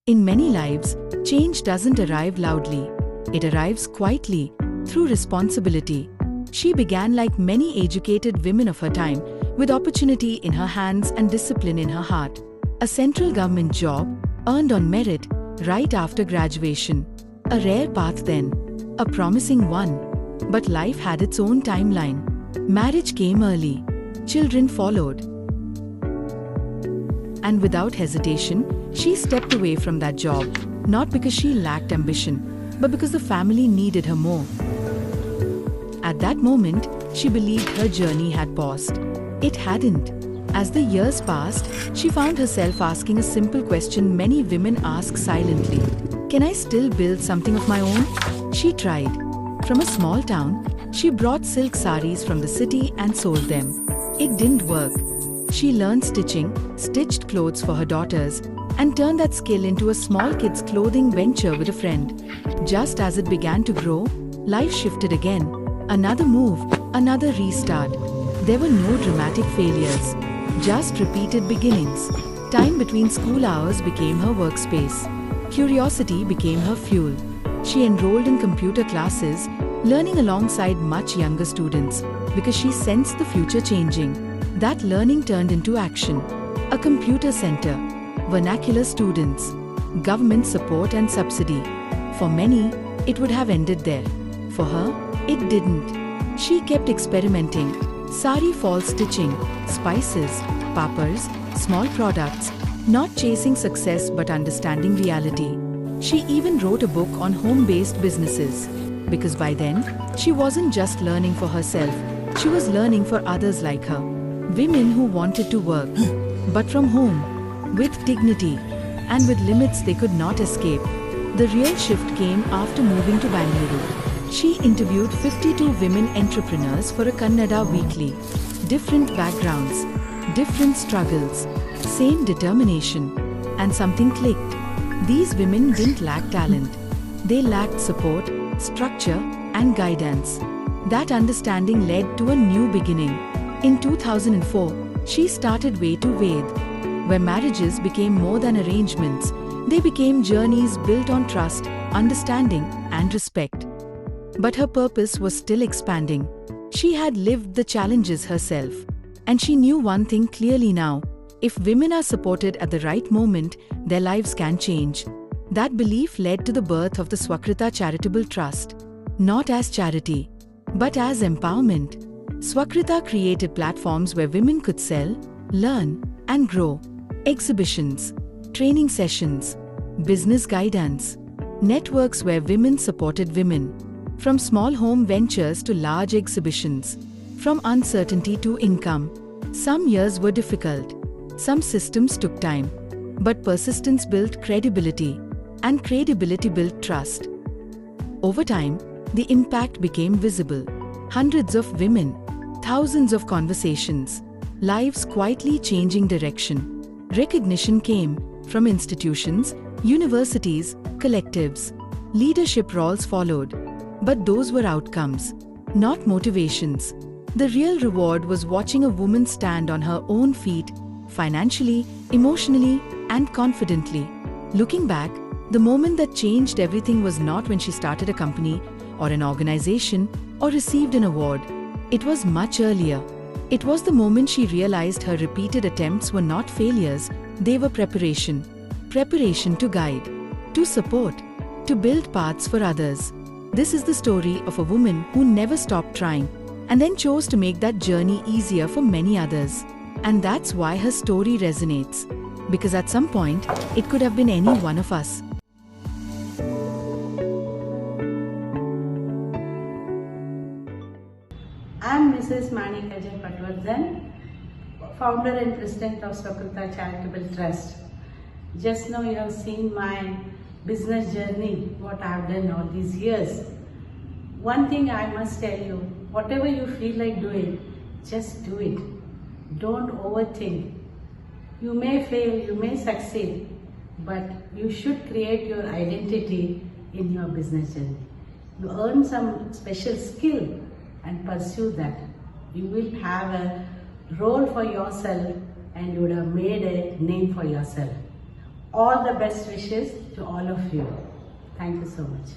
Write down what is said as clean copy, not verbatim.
In many lives, change doesn't arrive loudly. It arrives quietly, through responsibility. She began like many educated women of her time, with opportunity in her hands and discipline in her heart. A central government job, earned on merit, right after graduation. A rare path then. A promising one. But life had its own timeline. Marriage came early. Children followed. And without hesitation, she stepped away from that job, not because she lacked ambition, but because the family needed her more. At that moment, she believed her journey had paused. It hadn't. As the years passed, she found herself asking a simple question many women ask silently. Can I still build something of my own? She tried. From a small town, she brought silk saris from the city and sold them. It didn't work. She learned stitching, stitched clothes for her daughters, and turned that skill into a small kids' clothing venture with a friend. Just as it began to grow, life shifted again. Another move, another restart. There were no dramatic failures, just repeated beginnings. Time between school hours became her workspace. Curiosity became her fuel. She enrolled in computer classes, learning alongside much younger students, because she sensed the future changing. That learning turned into action. A computer center, vernacular students, government support and subsidy. For many, it would have ended there. For her, it didn't. She kept experimenting. Sari fall stitching, spices, pappers, small products, not chasing success but understanding reality. She even wrote a book on home-based businesses. Because by then, she wasn't just learning for herself, she was learning for others like her. Women who wanted to work, but from home, with dignity, and with limits they could not escape. The real shift came after moving to Bangalore. She interviewed 52 women entrepreneurs for a Kannada weekly. Different backgrounds, different struggles, same determination. And something clicked. These women didn't lack talent. They lacked support, structure, and guidance. That understanding led to a new beginning. In 2004, she started Way to Ved, where marriages became more than arrangements. They became journeys built on trust, understanding, and respect. But her purpose was still expanding. She had lived the challenges herself. And she knew one thing clearly now. If women are supported at the right moment, their lives can change. That belief led to the birth of the Swakrita Charitable Trust. Not as charity, but as empowerment. Swakrita created platforms where women could sell, learn, and grow. Exhibitions, training sessions, business guidance, networks where women supported women. From small home ventures to large exhibitions, from uncertainty to income. Some years were difficult. Some systems took time. But persistence built credibility, and credibility built trust. Over time, the impact became visible. Hundreds of women, thousands of conversations, lives quietly changing direction. Recognition came from institutions, universities, collectives. Leadership roles followed. But those were outcomes, not motivations. The real reward was watching a woman stand on her own feet, financially, emotionally, and confidently. Looking back, the moment that changed everything was not when she started a company or an organization or received an award. It was much earlier. It was the moment she realized her repeated attempts were not failures, they were preparation. Preparation to guide, to support, to build paths for others. This is the story of a woman who never stopped trying and then chose to make that journey easier for many others. And that's why her story resonates. Because at some point, it could have been any one of us. I am Mrs. Manika J. Patwardhan, founder and president of Swakrita Charitable Trust. Just now you have seen my business journey, what I have done all these years. One thing I must tell you, whatever you feel like doing, just do it. Don't overthink. You may fail, you may succeed, but you should create your identity in your business journey. You earn some special skill and pursue that. You will have a role for yourself and you would have made a name for yourself. all the best wishes to all of you. Thank you so much.